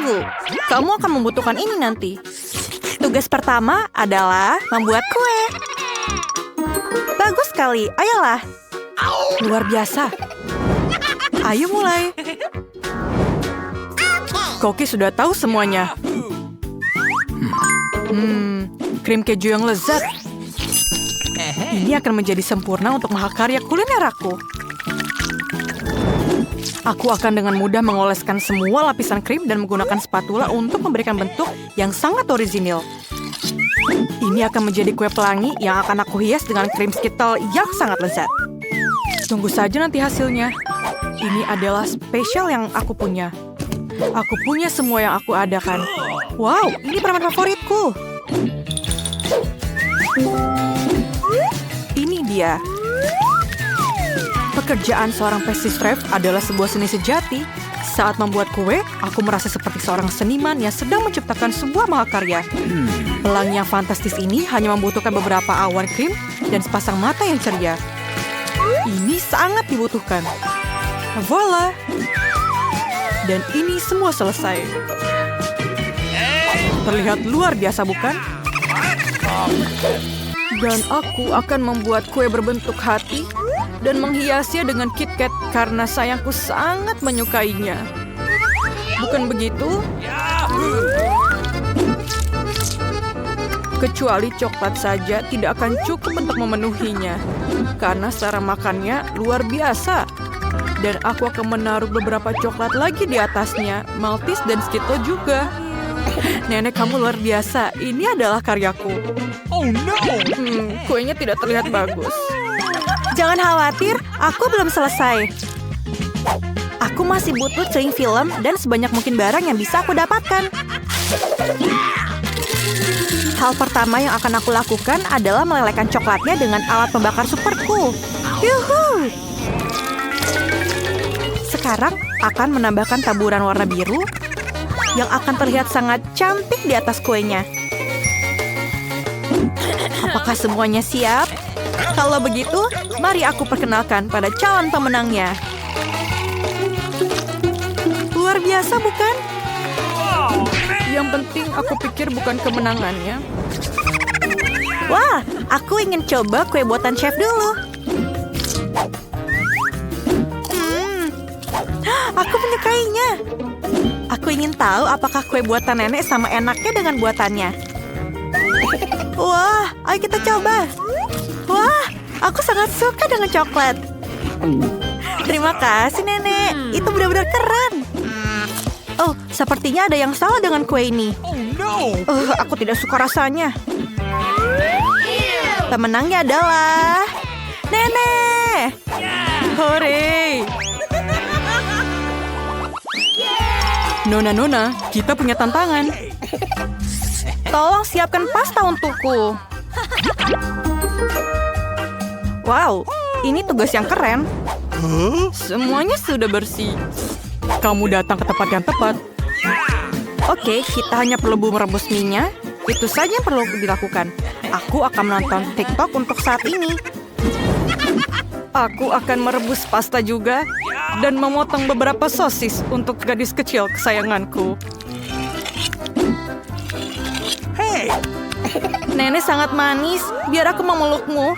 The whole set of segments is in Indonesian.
Tunggu, kamu akan membutuhkan ini nanti. Tugas pertama adalah membuat kue. Bagus sekali, ayolah. Luar biasa. Ayo mulai. Koki sudah tahu semuanya. Krim keju yang lezat. Ini akan menjadi sempurna untuk mahakarya kuliner aku. Aku akan dengan mudah mengoleskan semua lapisan krim dan menggunakan spatula untuk memberikan bentuk yang sangat orisinil. Ini akan menjadi kue pelangi yang akan aku hias dengan krim Skittle yang sangat lezat. Tunggu saja nanti hasilnya. Ini adalah spesial yang aku punya. Aku punya semua yang aku adakan. Wow, ini permen favoritku. Ini dia. Pekerjaan seorang pastry chef adalah sebuah seni sejati. Saat membuat kue, aku merasa seperti seorang seniman yang sedang menciptakan sebuah mahakarya. Pelangi yang fantastis ini hanya membutuhkan beberapa awan krim dan sepasang mata yang ceria. Ini sangat dibutuhkan. Voila! Dan ini semua selesai. Terlihat luar biasa, bukan? Dan aku akan membuat kue berbentuk hati dan menghiasnya dengan KitKat karena sayangku sangat menyukainya. Bukan begitu? Kecuali coklat saja tidak akan cukup untuk memenuhinya. Karena cara makannya luar biasa. Dan aku akan menaruh beberapa coklat lagi di atasnya. Maltese dan Skittle juga. Nenek, kamu luar biasa. Ini adalah karyaku. Oh no! Kuenya tidak terlihat bagus. Jangan khawatir, aku belum selesai. Aku masih butuh cling film dan sebanyak mungkin barang yang bisa aku dapatkan. Hal pertama yang akan aku lakukan adalah melelehkan coklatnya dengan alat pembakar superku. Yuhu! Sekarang akan menambahkan taburan warna biru yang akan terlihat sangat cantik di atas kuenya. Apakah semuanya siap? Kalau begitu, mari aku perkenalkan pada calon pemenangnya. Luar biasa, bukan? Yang penting aku pikir bukan kemenangannya. Wah, aku ingin coba kue buatan chef dulu. Aku menyukainya. Aku ingin tahu apakah kue buatan nenek sama enaknya dengan buatannya. Wah, ayo kita coba. Wah, aku sangat suka dengan coklat. Terima kasih, Nenek. Itu benar-benar keren. Oh, sepertinya ada yang salah dengan kue ini. Aku tidak suka rasanya. Pemenangnya adalah Nenek. Hore! Nona, kita punya tantangan. Tolong siapkan pasta untukku. Wow, ini tugas yang keren. Semuanya sudah bersih. Kamu datang ke tempat yang tepat. Oke, kita hanya perlu merebus mie-nya. Itu saja yang perlu dilakukan. Aku akan menonton TikTok untuk saat ini. Aku akan merebus pasta juga dan memotong beberapa sosis untuk gadis kecil kesayanganku. Hey! Nenek sangat manis. Biar aku memelukmu.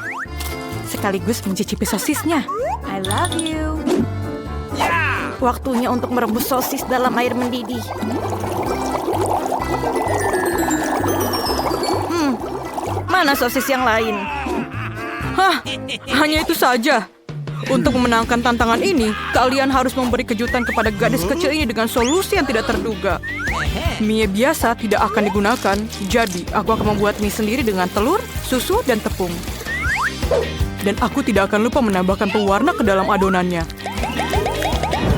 Sekaligus mencicipi sosisnya. I love you. Waktunya untuk merebus sosis dalam air mendidih. Mana sosis yang lain? Hah, hanya itu saja. Untuk memenangkan tantangan ini, kalian harus memberi kejutan kepada gadis kecil ini dengan solusi yang tidak terduga. Mie biasa tidak akan digunakan, jadi aku akan membuat mie sendiri dengan telur, susu, dan tepung. Dan aku tidak akan lupa menambahkan pewarna ke dalam adonannya.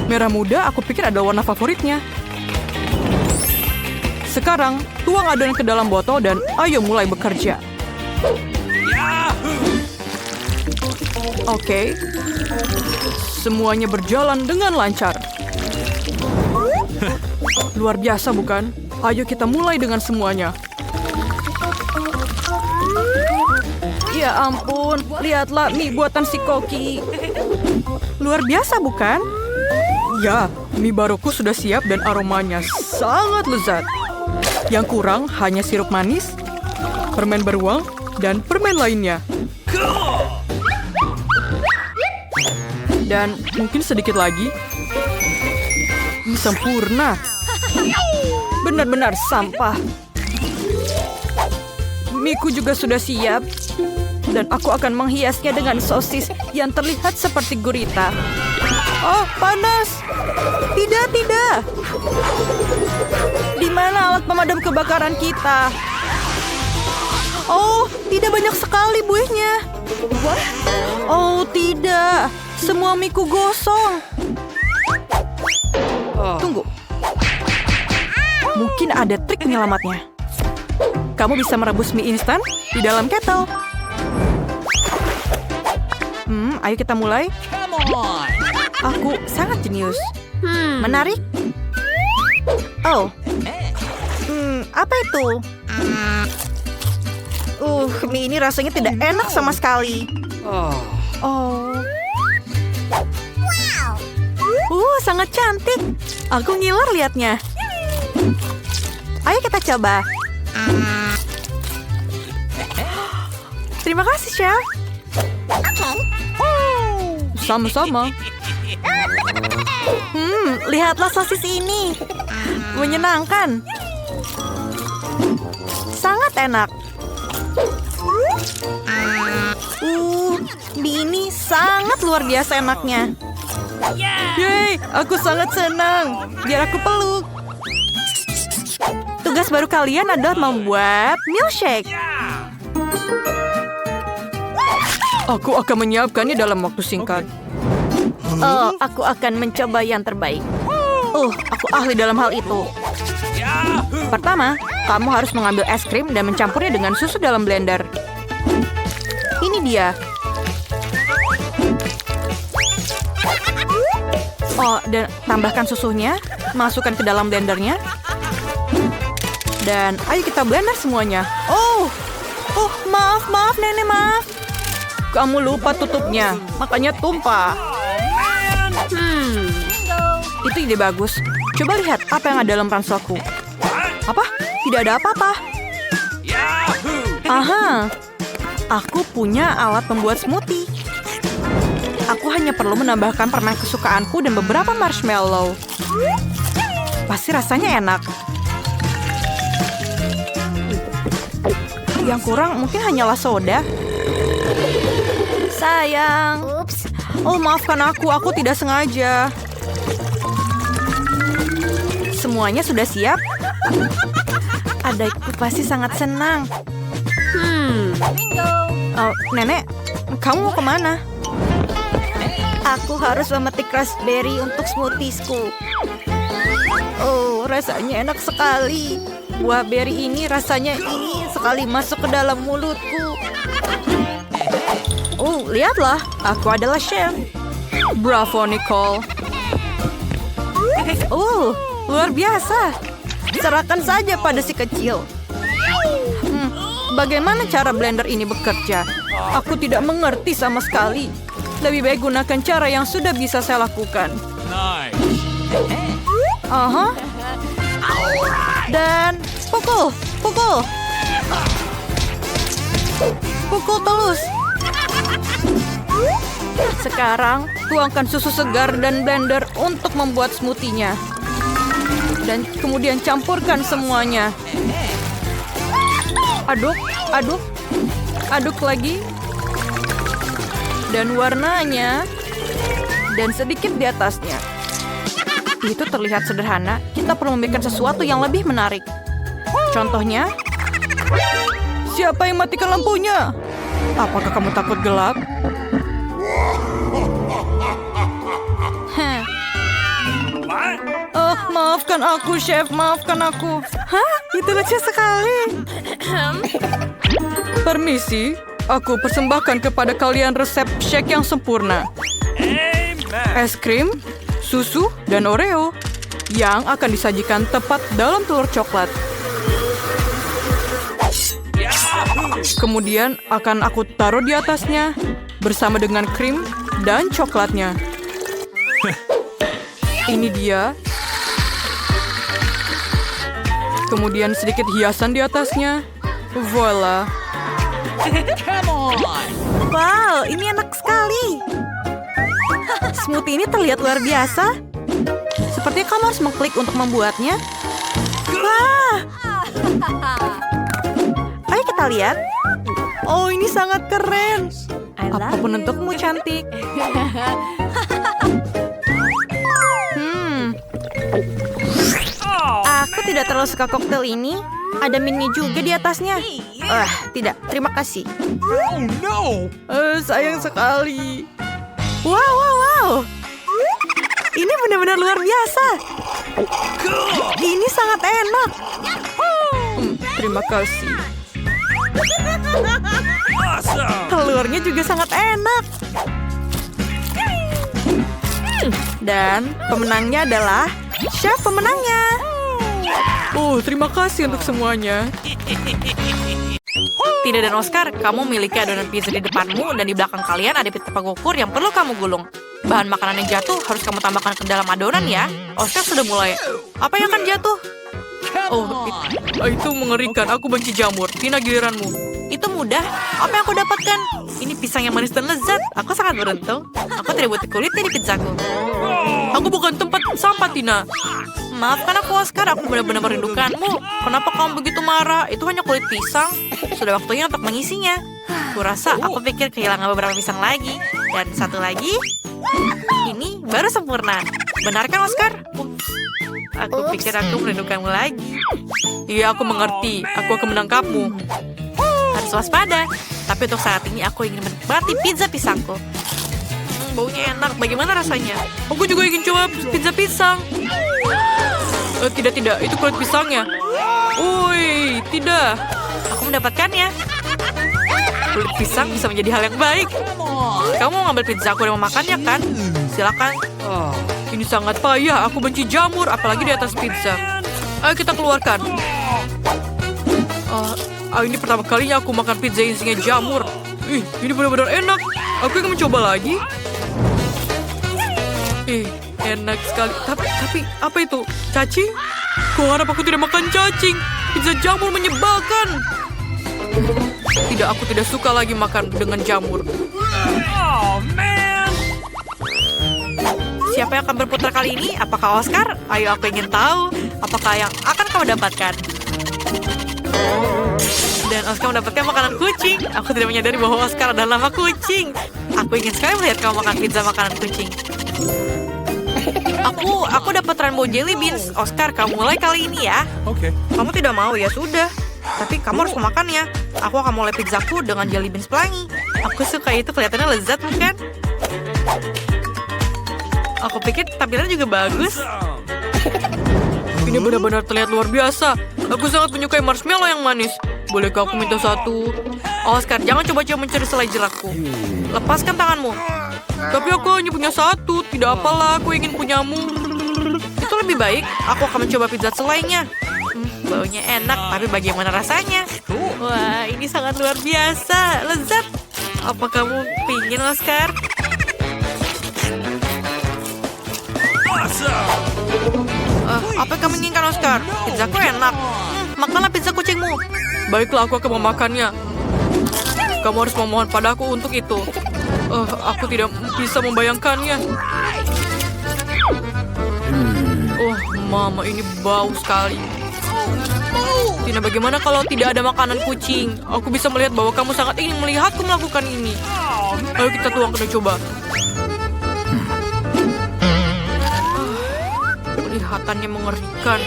Merah muda aku pikir adalah warna favoritnya. Sekarang, tuang adonan ke dalam botol dan ayo mulai bekerja. Oke. Semuanya berjalan dengan lancar. Luar biasa, bukan? Ayo kita mulai dengan semuanya. Ya ampun, lihatlah mie buatan si Koki. Luar biasa, bukan? Ya, Mie baruku sudah siap dan aromanya sangat lezat. Yang kurang hanya sirup manis, permen beruang, dan permen lainnya. Dan mungkin sedikit lagi. Ini sempurna. Benar-benar sampah. Mie-ku juga sudah siap. Dan aku akan menghiasnya dengan sosis yang terlihat seperti gurita. Oh, panas. Tidak, tidak. Di mana alat pemadam kebakaran kita? Oh, tidak banyak sekali buihnya. Oh, tidak. Semua mie-ku gosong. Tunggu. Mungkin ada trik penyelamatnya. Kamu bisa merebus mie instan di dalam kettle. Ayo kita mulai. Come on. Aku sangat jenius. Menarik? Oh. Apa itu? Mie ini rasanya tidak enak sama sekali. Oh. Sangat cantik. Aku ngiler liatnya. Ayo kita coba. Terima kasih, Chef. Sama-sama. Lihatlah sosis ini. Menyenangkan. Sangat enak. Mie ini sangat luar biasa enaknya. Yeay, aku sangat senang. Biar aku peluk. Tugas baru kalian adalah membuat milkshake. Aku akan menyiapkannya dalam waktu singkat. Oh, aku akan mencoba yang terbaik. Aku ahli dalam hal itu. Pertama, kamu harus mengambil es krim dan mencampurnya dengan susu dalam blender. Ini dia. Oh, dan tambahkan susunya, masukkan ke dalam blendernya. Dan ayo kita blender semuanya. Maaf, Nenek, maaf. Kamu lupa tutupnya, makanya tumpah. Itu ide bagus. Coba lihat apa yang ada dalam ranselku. Apa? Tidak ada apa-apa. Aha, aku punya alat pembuat smoothie. Aku hanya perlu menambahkan permen kesukaanku dan beberapa marshmallow. Pasti rasanya enak. Yang kurang mungkin hanyalah soda. Sayang. Oh, maafkan aku tidak sengaja. Semuanya sudah siap? Adikku pasti sangat senang. Oh, Nenek, kamu mau kemana? Aku harus memetik raspberry untuk smoothiesku. Oh, rasanya enak sekali. Buah beri ini rasanya ingin sekali masuk ke dalam mulutku. Oh, lihatlah, aku adalah chef. Bravo, Nicole. Oh, luar biasa. Serahkan saja pada si kecil. Bagaimana cara blender ini bekerja? Aku tidak mengerti sama sekali. Lebih baik gunakan cara yang sudah bisa saya lakukan. Nice. Dan pukul. Pukul terus. Sekarang, tuangkan susu segar dan blender untuk membuat smoothie-nya. Dan kemudian campurkan semuanya. Aduk lagi. Dan warnanya. Dan sedikit di atasnya. Itu terlihat sederhana. Kita perlu membuat sesuatu yang lebih menarik. Contohnya, siapa yang matikan lampunya? Apakah kamu takut gelap? Maafkan aku, Chef. Maafkan aku. Hah? Itu lucu sekali. Permisi, aku persembahkan kepada kalian resep shake yang sempurna. Es krim, susu, dan Oreo yang akan disajikan tepat dalam telur coklat. Kemudian akan aku taruh di atasnya bersama dengan krim dan coklatnya. Ini dia. Kemudian sedikit hiasan di atasnya. Voila. Come on! Wow, ini enak sekali. Smoothie ini terlihat luar biasa. Sepertinya kamu harus mengklik untuk membuatnya. Wah. Ayo kita lihat. Oh, ini sangat keren. Apapun untukmu, cantik. Aku tidak terlalu suka koktail ini. Ada mini juga di atasnya. Tidak. Terima kasih. Oh no! Sayang sekali. Wow. Ini benar-benar luar biasa. Ini sangat enak. Terima kasih. Awesome! Telurnya juga sangat enak. Dan pemenangnya adalah chef pemenangnya. Oh, terima kasih untuk semuanya. Tina dan Oscar, kamu memiliki adonan pizza di depanmu dan di belakang kalian ada pita pengukur yang perlu kamu gulung. Bahan makanan yang jatuh harus kamu tambahkan ke dalam adonan ya. Oscar sudah mulai. Apa yang akan jatuh? Oh, itu mengerikan. Aku benci jamur. Tina, giliranmu. Itu mudah. Apa yang aku dapatkan? Ini pisang yang manis dan lezat. Aku sangat beruntung. Aku tidak butuh kulitnya di pizzaku. Aku bukan tempat sampah, Tina. Maafkan aku, Oscar. Aku benar-benar merindukanmu. Kenapa kamu begitu marah? Itu hanya kulit pisang. Sudah waktunya untuk mengisinya. Kurasa aku pikir kehilangan beberapa pisang lagi. Dan satu lagi. Ini baru sempurna. Benar kan, Oscar? Aku pikir aku merindukanmu lagi. Iya, aku mengerti. Aku akan menangkapmu. Harus waspada. Tapi untuk saat ini aku ingin menikmati pizza pisangku. Baunya enak. Bagaimana rasanya? Aku juga ingin coba pizza pisang. Tidak. Itu kulit pisangnya. Woi, tidak. Aku mendapatkannya. Kulit pisang bisa menjadi hal yang baik. Kamu mau ngambil pizza aku dan memakannya, kan? Silakan. Ini sangat payah. Aku benci jamur, apalagi di atas pizza. Ayo kita keluarkan. Ini pertama kalinya aku makan pizza yang isinya jamur. Ini benar-benar enak. Aku ingin mencoba lagi. Enak sekali. Tapi apa itu? Cacing? Kuharap aku tidak makan cacing. Pizza jamur menyebalkan. Tidak, aku tidak suka lagi makan dengan jamur. Oh man! Siapa yang akan berputar kali ini? Apakah Oscar? Ayo, aku ingin tahu. Apakah yang akan kamu dapatkan? Dan Oscar mendapatkan makanan kucing. Aku tidak menyadari bahwa Oscar adalah nama kucing. Aku ingin sekali melihat kamu makan pizza makanan kucing. Aku dapat rainbow jelly beans. Oscar, kamu mulai kali ini ya. Okay. Kamu tidak mau, ya sudah. Tapi kamu harus memakannya. Aku akan mulai pizzaku dengan jelly beans pelangi. Aku suka itu, kelihatannya lezat, bukan? Aku pikir tampilannya juga bagus. Ini benar-benar terlihat luar biasa. Aku sangat menyukai marshmallow yang manis. Bolehkah aku minta satu? Oscar, jangan coba-coba mencuri selai jerakku. Lepaskan tanganmu. Tapi aku hanya punya satu. Tidak apalah, aku ingin punyamu. Itu lebih baik. Aku akan mencoba pizza selainya. Baunya enak, tapi bagaimana rasanya? Wah, ini sangat luar biasa. Lezat. Apa kamu pingin, Oscar? Apa yang kamu inginkan, Oscar? Pizzaku enak. Makanlah pizza kucingmu. Baiklah, aku akan memakannya. Kamu harus memohon padaku untuk itu. Aku tidak bisa membayangkannya. Mama, ini bau sekali. Tina, bagaimana kalau tidak ada makanan kucing? Aku bisa melihat bahwa kamu sangat ingin melihatku melakukan ini. Ayo kita tuang dan coba. Kelihatannya mengerikan.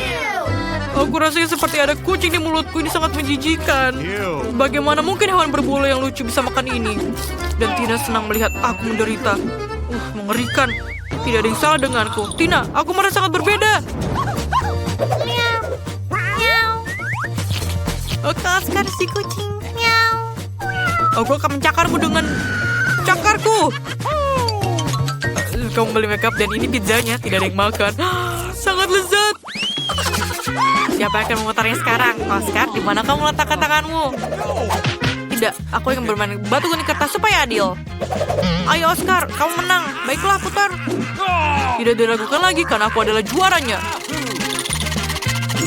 Aku rasanya seperti ada kucing di mulutku. Ini sangat menjijikan. Bagaimana mungkin hewan berbulu yang lucu bisa makan ini? Dan Tina senang melihat aku menderita. Mengerikan. Tidak ada yang salah denganku. Tina, aku merasa sangat berbeda. Oscar, si kucing. Aku akan mencakarmu dengan cakarku. Kamu beli makeup dan ini pizzanya. Tidak ada yang makan. Sangat lezat. Siapa yang akan memutarnya sekarang? Oscar, di mana kamu meletakkan tanganmu? Tidak, aku ingin bermain batu gunting kertas supaya adil. Ayo Oscar, kamu menang. Baiklah, putar. Tidak diragukan lagi karena aku adalah juaranya.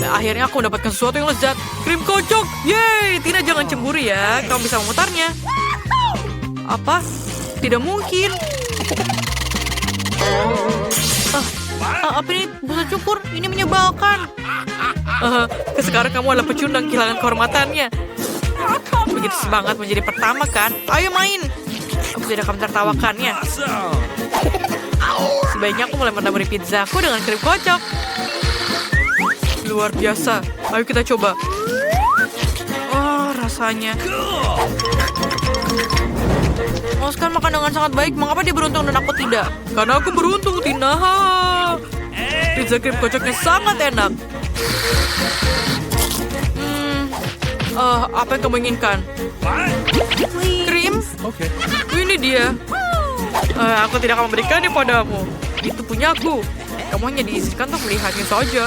Nah, akhirnya aku mendapatkan sesuatu yang lezat. Krim kocok. Yeay, Tina jangan cemburu ya. Kamu bisa memutarnya. Apa? Tidak mungkin. Apa ini? Busa cukur. Ini menyebalkan. Sekarang kamu adalah pecundang kehilangan kehormatannya. Begitu semangat menjadi pertama kan? Ayo main. Aku tidak akan menertawakannya. Awesome. Sebaiknya aku mulai menaburi pizzaku dengan krim kocok. Luar biasa. Ayo kita coba. Oh, rasanya. Oscar makan dengan sangat baik. Mengapa dia beruntung dan aku tidak? Karena aku beruntung, Tina. Pizza krim kocoknya sangat enak. Apa yang kamu inginkan? What? Krim? Okay. Ini dia. Aku tidak akan memberikannya padamu. Itu punyaku. Kamu hanya diizinkan untuk melihatnya saja.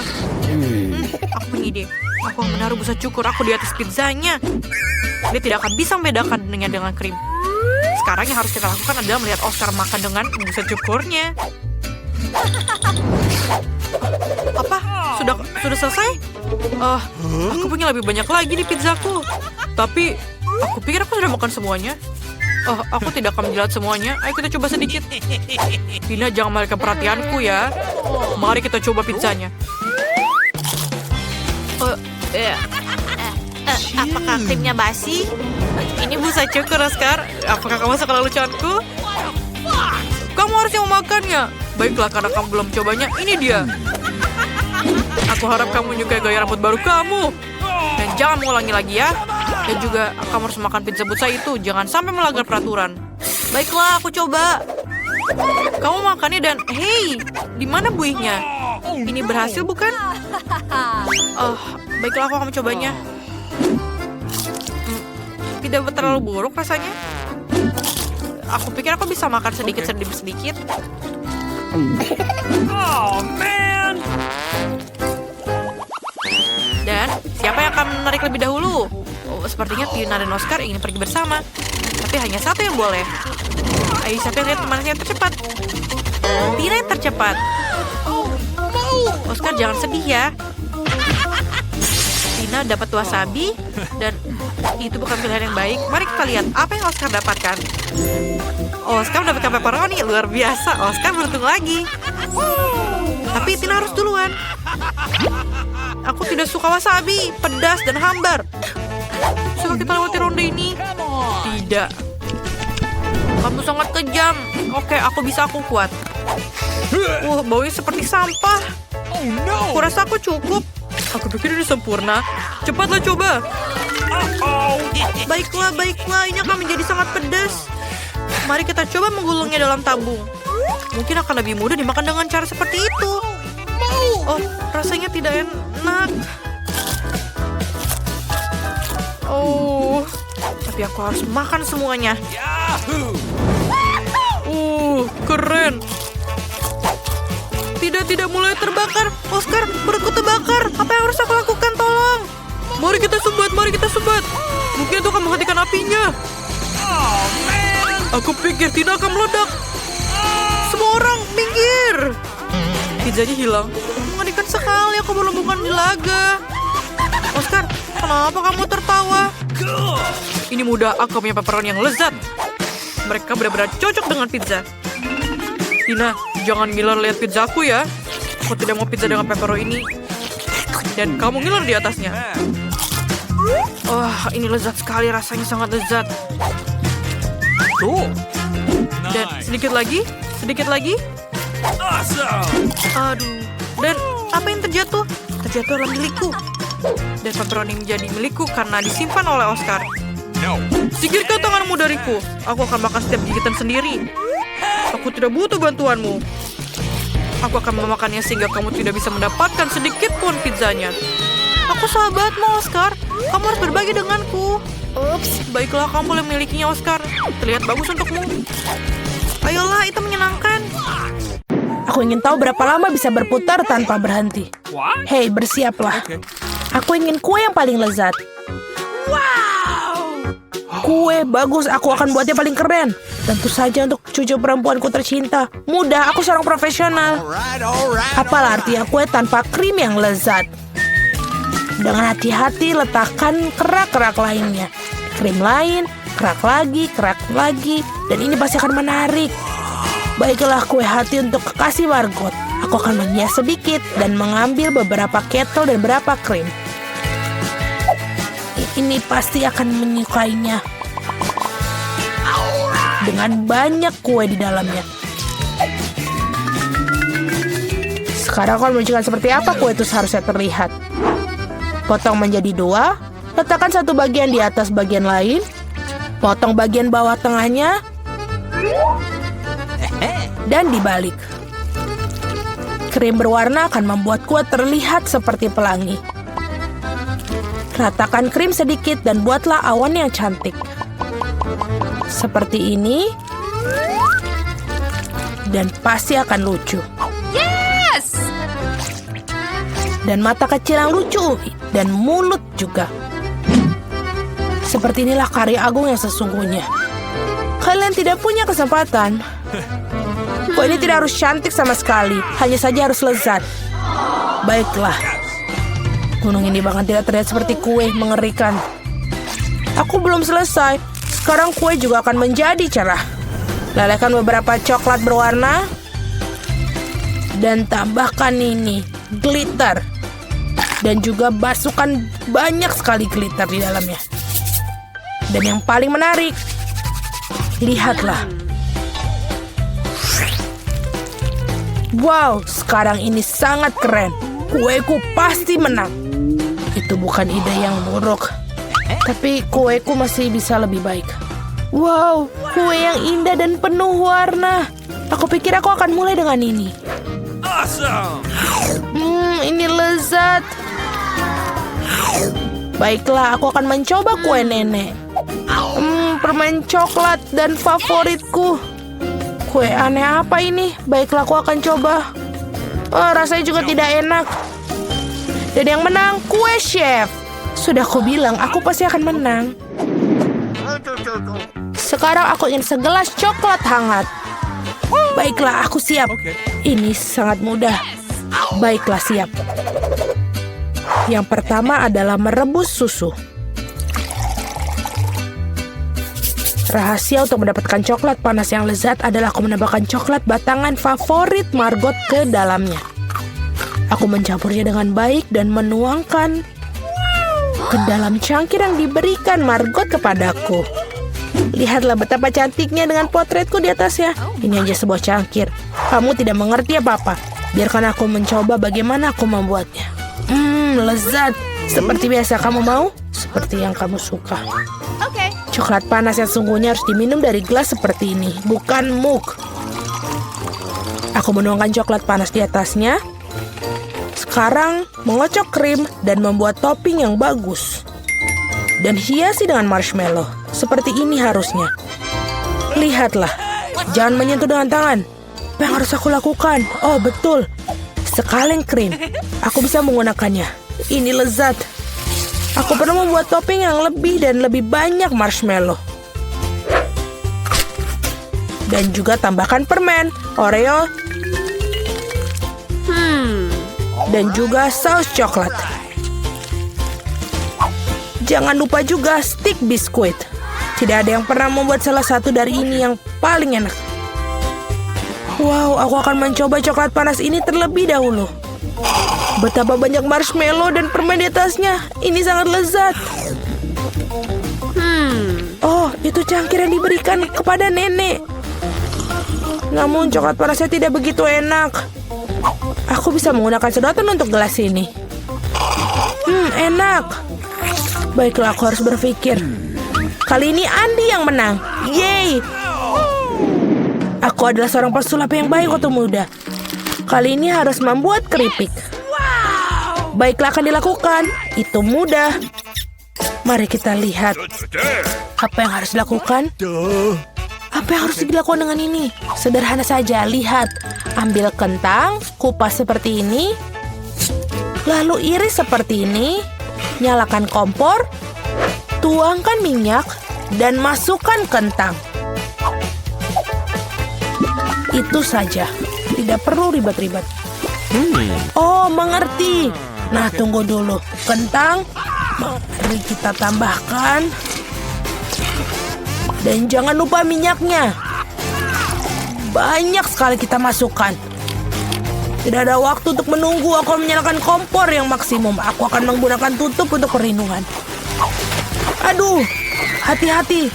Aku punya ide. Aku akan menaruh busa cukur aku di atas pizzanya. Dia tidak akan bisa membedakan dengan krim. Sekarang yang harus kita lakukan adalah melihat Oscar makan dengan busa cukurnya. Apa? Sudah selesai? Aku punya lebih banyak lagi di pizzaku. Tapi aku pikir aku sudah makan semuanya. Aku tidak akan menjilat semuanya. Ayo kita coba sedikit. Tina, jangan mengalihkan perhatianku ya. Mari kita coba pizzanya. Apakah krimnya basi? Ini busa cukur, Oscar. Apakah kamu suka leluconku? Kamu harusnya memakannya. Baiklah, karena kamu belum cobanya. Ini dia. Aku harap kamu menyukai gaya rambut baru kamu. Dan jangan mengulangi lagi ya. Dan juga kamu harus makan pizza busa itu. Jangan sampai melanggar peraturan. Baiklah, aku coba. Kamu makannya dan hey, di mana buihnya? Ini berhasil bukan? Baiklah, aku akan mencobanya. Tidak terlalu buruk rasanya. Aku pikir aku bisa makan sedikit demi sedikit. Oh, man. Dan siapa yang akan menarik lebih dahulu? Sepertinya Tina dan Oscar ingin pergi bersama. Tapi hanya satu yang boleh. Ayo, siapa yang lihat mana yang tercepat? Tina yang tercepat. Oscar, jangan sedih ya. Tina dapat wasabi. Dan itu bukan pilihan yang baik. Mari kita lihat apa yang Oscar dapatkan. Oscar mendapatkan pepperoni. Luar biasa. Oscar beruntung lagi. Tapi Tina harus duluan. Aku tidak suka wasabi, pedas dan hambar. Coba kita lewati ronde ini. Tidak. Kamu sangat kejam. Oke, aku kuat. Baunya seperti sampah. Oh, no. Aku rasa aku cukup. Aku pikir ini sempurna. Cepatlah coba. Baiklah. Ini akan menjadi sangat pedas. Mari kita coba menggulungnya dalam tabung. Mungkin akan lebih mudah dimakan dengan cara seperti itu. Rasanya tidak enak. Tapi aku harus makan semuanya. Yahoo! Keren. Tidak mulai terbakar. Oscar, perutku terbakar. Apa yang harus aku lakukan? Tolong. Mari kita sumbat. Mungkin itu akan menghentikan apinya. Oh, man. Aku pikir tidak akan meledak. Semua orang minggir. Pizzanya hilang. Mengerikan sekali, aku belum bukan di laga. Oscar, kenapa kamu tertawa? Cool. Ini mudah, aku punya pepperoni yang lezat. Mereka benar-benar cocok dengan pizza. Tina, jangan ngiler lihat pizzaku ya. Aku tidak mau pizza dengan pepperoni ini. Dan kamu ngiler di atasnya. Ini lezat sekali, rasanya sangat lezat. Cool. Dan Nice. sedikit lagi. Awesome. Aduh. Dan apa yang terjatuh? Terjatuh dalam milikku. Dan pepperoni menjadi milikku karena disimpan oleh Oscar. No. Singkirkan tanganmu dariku. Aku akan makan setiap gigitan sendiri. Aku tidak butuh bantuanmu. Aku akan memakannya sehingga kamu tidak bisa mendapatkan sedikit pun pizzanya. Aku sahabatmu, Oscar. Kamu harus berbagi denganku. Ups, baiklah, kamu boleh memilikinya, Oscar. Terlihat bagus untukmu. Ayolah, itu menyenangkan. Aku ingin tahu berapa lama bisa berputar tanpa berhenti. What? Hei, bersiaplah. Okay. Aku ingin kue yang paling lezat. Kue bagus, aku akan buatnya paling keren. Tentu saja untuk cucu perempuanku tercinta. Mudah, aku seorang profesional. Apalah artinya kue tanpa krim yang lezat? Dengan hati-hati letakkan kerak-kerak lainnya. Krim lain, kerak lagi, dan ini pasti akan menarik. Baiklah kue hati untuk kekasih Margot. Aku akan menghias sedikit dan mengambil beberapa ketel dan beberapa krim. Ini pasti akan menyukainya. Dengan banyak kue di dalamnya. Sekarang aku menunjukkan seperti apa kue itu seharusnya terlihat. Potong menjadi 2, letakkan satu bagian di atas bagian lain, potong bagian bawah tengahnya, dan dibalik. Krim berwarna akan membuat kue terlihat seperti pelangi. Ratakan krim sedikit dan buatlah awan yang cantik. Seperti ini. Dan pasti akan lucu. Yes! Dan mata kecil yang lucu. Dan mulut juga. Seperti inilah karya agung yang sesungguhnya. Kalian tidak punya kesempatan. Kue ini tidak harus cantik sama sekali. Hanya saja harus lezat. Baiklah. Gunung ini bahkan tidak terlihat seperti kue, mengerikan. Aku belum selesai. Sekarang kue juga akan menjadi cerah. Lelehkan beberapa coklat berwarna. Dan tambahkan ini, glitter. Dan juga masukkan banyak sekali glitter di dalamnya. Dan yang paling menarik, lihatlah. Wow, sekarang ini sangat keren. Kueku pasti menang. Itu bukan ide yang buruk. Tapi kueku masih bisa lebih baik. Wow, kue yang indah dan penuh warna. Aku pikir aku akan mulai dengan ini. Awesome! Ini lezat. Baiklah, aku akan mencoba kue nenek. Permen coklat dan favoritku. Kue aneh apa ini? Baiklah, aku akan coba. Rasanya juga tidak enak. Dan yang menang, kue chef. Sudah aku bilang, aku pasti akan menang. Sekarang aku ingin segelas coklat hangat. Baiklah, aku siap. Ini sangat mudah. Baiklah, siap. Yang pertama adalah merebus susu. Rahasia untuk mendapatkan coklat panas yang lezat adalah aku menambahkan coklat batangan favorit Margot ke dalamnya. Aku mencampurnya dengan baik dan menuangkan ke dalam cangkir yang diberikan Margot kepadaku. Lihatlah betapa cantiknya dengan potretku di atasnya. Ini hanya sebuah cangkir. Kamu tidak mengerti apa-apa. Biarkan aku mencoba bagaimana aku membuatnya. Lezat. Seperti biasa, kamu mau? Seperti yang kamu suka. Okay. Coklat panas yang sungguhnya harus diminum dari gelas seperti ini, bukan mug. Aku menuangkan coklat panas di atasnya. Sekarang mengocok krim dan membuat topping yang bagus. Dan hiasi dengan marshmallow. Seperti ini harusnya. Lihatlah. Jangan menyentuh dengan tangan. Apa yang harus aku lakukan? Oh, betul. Sekalian krim. Aku bisa menggunakannya. Ini lezat. Aku perlu membuat topping yang lebih dan lebih banyak marshmallow. Dan juga tambahkan permen, Oreo, dan juga saus coklat. Jangan lupa juga stick biskuit. Tidak ada yang pernah membuat salah satu dari ini yang paling enak. Wow, aku akan mencoba coklat panas ini terlebih dahulu. Betapa banyak marshmallow dan permen di atasnya. Ini sangat lezat. Oh, itu cangkir yang diberikan kepada nenek. Namun coklat panasnya tidak begitu enak. Aku bisa menggunakan sedotan untuk gelas ini. Enak. Baiklah, aku harus berpikir. Kali ini Andi yang menang. Yeay. Aku adalah seorang pesulap yang baik waktu muda. Kali ini harus membuat keripik. Baiklah, akan dilakukan. Itu mudah. Mari kita lihat. Apa yang harus dilakukan? Apa yang harus dilakukan dengan ini? Sederhana saja, lihat. Ambil kentang, kupas seperti ini. Lalu iris seperti ini. Nyalakan kompor. Tuangkan minyak. dan masukkan kentang. Itu saja, tidak perlu ribet-ribet. Oh, mengerti. Nah, tunggu dulu. Kentang, mari kita tambahkan. Dan jangan lupa minyaknya. Banyak sekali kita masukkan. Tidak ada waktu untuk menunggu. Aku akan menyalakan kompor yang maksimum. Aku akan menggunakan tutup untuk perlindungan. Aduh, hati-hati.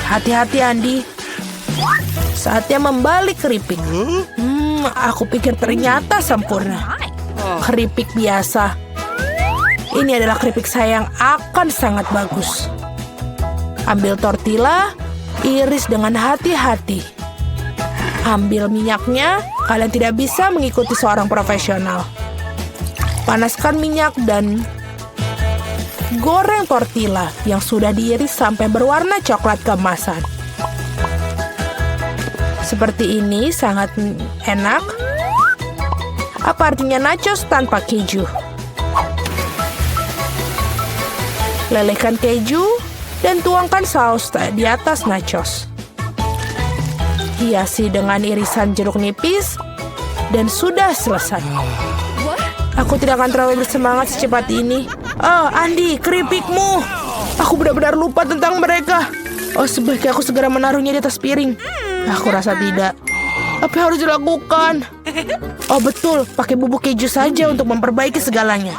Hati-hati, Andi. Saatnya membalik keripik. Aku pikir ternyata sempurna. Keripik biasa. Ini adalah keripik saya yang akan sangat bagus. Ambil tortilla, iris dengan hati-hati. Ambil minyaknya, kalian tidak bisa mengikuti seorang profesional. Panaskan minyak dan goreng tortilla yang sudah diiris sampai berwarna coklat keemasan. Seperti ini sangat enak. Apa artinya nachos tanpa keju? Lelehkan keju dan tuangkan saus di atas nachos. Hiasi dengan irisan jeruk nipis dan sudah selesai. Aku tidak akan terlalu bersemangat secepat ini. Oh, Andi, keripikmu. Aku benar-benar lupa tentang mereka. Oh, sebaiknya aku segera menaruhnya di atas piring. Aku rasa tidak. Apa yang harus dilakukan? Oh, betul. Pakai bubuk keju saja untuk memperbaiki segalanya.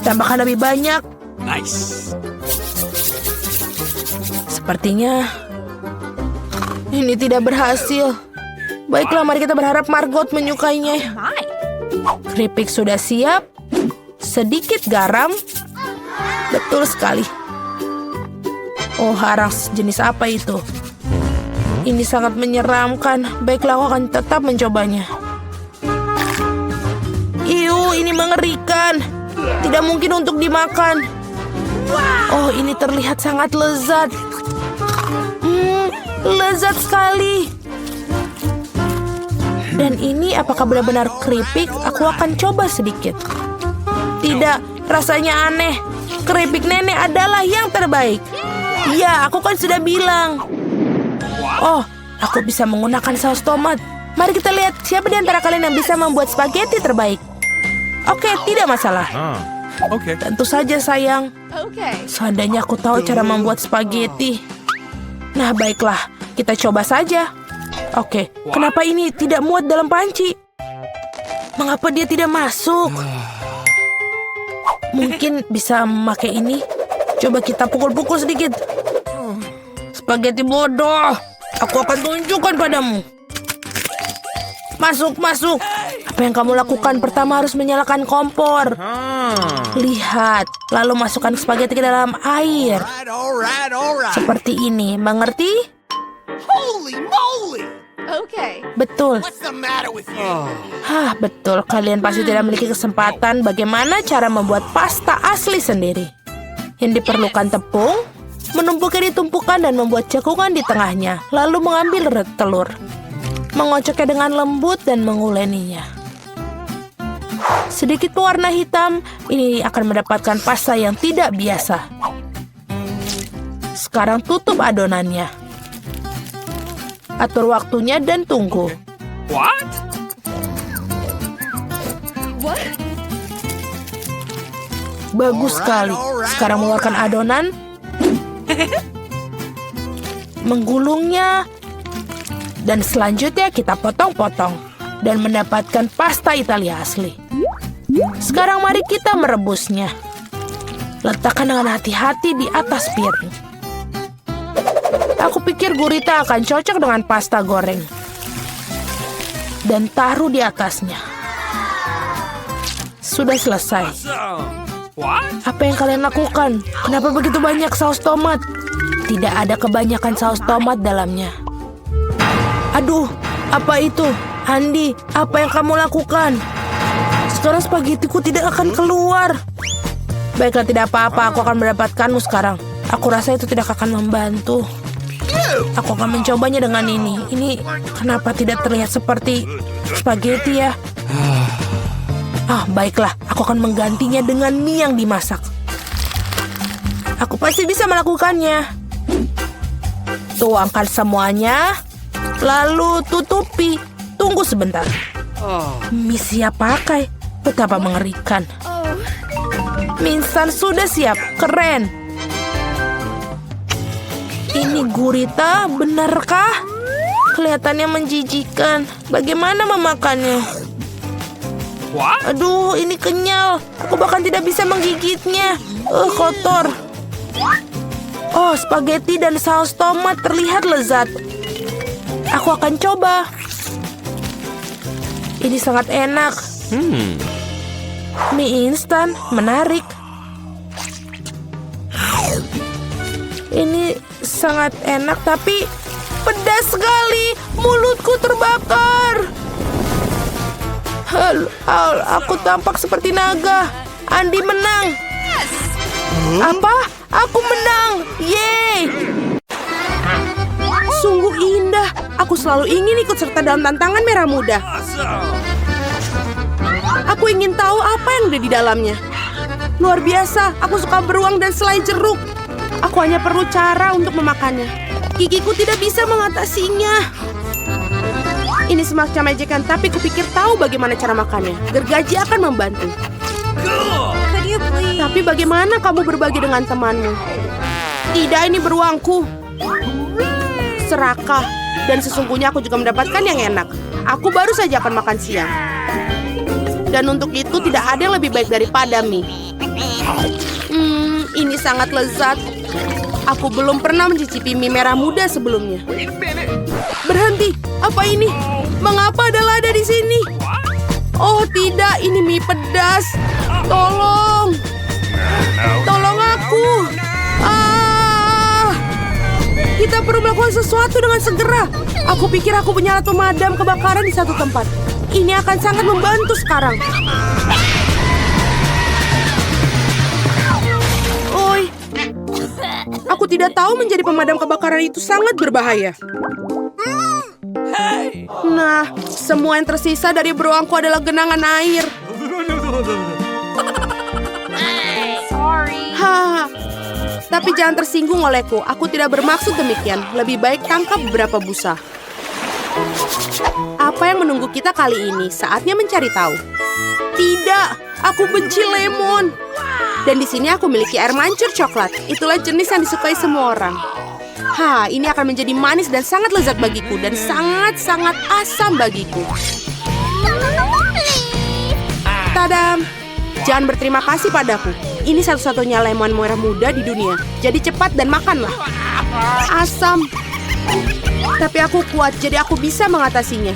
Tambahkan lebih banyak. Nice. Sepertinya ini tidak berhasil. Baiklah, mari kita berharap Margot menyukainya. Keripik sudah siap. Sedikit garam. Betul sekali. Oh, arang jenis apa itu? Ini sangat menyeramkan. Baiklah, aku akan tetap mencobanya. Iu, ini mengerikan. Tidak mungkin untuk dimakan. Oh, ini terlihat sangat lezat. Lezat sekali. Dan ini apakah benar-benar keripik? Aku akan coba sedikit. Tidak, rasanya aneh. Keripik nenek adalah yang terbaik. Ya, aku kan sudah bilang. Oh, aku bisa menggunakan saus tomat. Mari kita lihat siapa di antara kalian yang bisa membuat spaghetti terbaik. Oke, tidak masalah. Oke. Tentu saja, sayang. Okay. Seandainya aku tahu cara membuat spaghetti. Nah, baiklah. Kita coba saja. Oke, kenapa ini tidak muat dalam panci? Mengapa dia tidak masuk? Mungkin bisa memakai ini. Coba kita pukul-pukul sedikit. Spaghetti bodoh. Aku akan tunjukkan padamu. Masuk, masuk. Apa yang kamu lakukan? Pertama harus menyalakan kompor. Lihat, lalu masukkan spaghetti ke dalam air. Alright. Seperti ini, mengerti? Holy moly! Okay. Betul. What's the matter with you? Hah, betul. Kalian pasti tidak memiliki kesempatan bagaimana cara membuat pasta asli sendiri. Yang diperlukan tepung, menumpuknya di tumpukan dan membuat cekungan di tengahnya, lalu mengambil telur. Mengocoknya dengan lembut dan menguleninya. Sedikit pewarna hitam, ini akan mendapatkan pasta yang tidak biasa. Sekarang tutup adonannya. Atur waktunya dan tunggu. What? Bagus sekali. Sekarang mengeluarkan adonan. Menggulungnya. Dan selanjutnya kita potong-potong. Dan mendapatkan pasta Italia asli. Sekarang mari kita merebusnya. Letakkan dengan hati-hati di atas piring. Aku pikir gurita akan cocok dengan pasta goreng. Dan taruh di atasnya. Sudah selesai. What? Apa yang kalian lakukan? Kenapa begitu banyak saus tomat? Tidak ada kebanyakan saus tomat dalamnya. Aduh, apa itu? Andi, apa yang kamu lakukan? Sekarang spagettiku tidak akan keluar. Baiklah, tidak apa-apa. Aku akan mendapatkanmu sekarang. Aku rasa itu tidak akan membantu. Aku akan mencobanya dengan ini. Ini kenapa tidak terlihat seperti spaghetti ya? Baiklah. Aku akan menggantinya dengan mie yang dimasak. Aku pasti bisa melakukannya. Tuangkan semuanya, lalu tutupi. Tunggu sebentar. Mie siap pakai. Betapa mengerikan. Mie instan sudah siap. Keren. Ini gurita, benarkah? Kelihatannya menjijikan. Bagaimana memakannya? What? Aduh, ini kenyal. Aku bahkan tidak bisa menggigitnya. Kotor. Oh, spaghetti dan saus tomat terlihat lezat. Aku akan coba. Ini sangat enak. Mie instan, menarik. Ini sangat enak, tapi pedas sekali. Mulutku terbakar. Aku tampak seperti naga. Andi menang. Apa? Aku menang. Yeay. Sungguh indah. Aku selalu ingin ikut serta dalam tantangan merah muda. Aku ingin tahu apa yang ada di dalamnya. Luar biasa. Aku suka beruang dan selai jeruk. Aku hanya perlu cara untuk memakannya. Gigiku tidak bisa mengatasinya. Ini semacam ejekan, tapi kupikir tahu bagaimana cara makannya. Gergaji akan membantu. Tapi bagaimana kamu berbagi dengan temanmu? Tidak, ini beruangku. Serakah. Dan sesungguhnya aku juga mendapatkan yang enak. Aku baru saja akan makan siang. Dan untuk itu tidak ada yang lebih baik daripada mie. Ini sangat lezat. Aku belum pernah mencicipi mie merah muda sebelumnya. Berhenti. Apa ini? Mengapa ada lada di sini? Oh tidak, ini mie pedas. Tolong. Tolong aku. Kita perlu melakukan sesuatu dengan segera. Aku pikir aku punya alat pemadam kebakaran di satu tempat. Ini akan sangat membantu sekarang. Oi. Aku tidak tahu menjadi pemadam kebakaran itu sangat berbahaya. Nah, semua yang tersisa dari beruangku adalah genangan air. Sorry. Haha. Tapi jangan tersinggung olehku. Aku tidak bermaksud demikian. Lebih baik tangkap beberapa busa. Apa yang menunggu kita kali ini? Saatnya mencari tahu. Tidak, aku benci lemon. Dan di sini aku memiliki air mancur coklat. Itulah jenis yang disukai semua orang. Ini akan menjadi manis dan sangat lezat bagiku. Dan sangat-sangat asam bagiku. Tadam! Jangan berterima kasih padaku. Ini satu-satunya lemon merah muda di dunia. Jadi cepat dan makanlah. Asam. Tapi aku kuat, jadi aku bisa mengatasinya.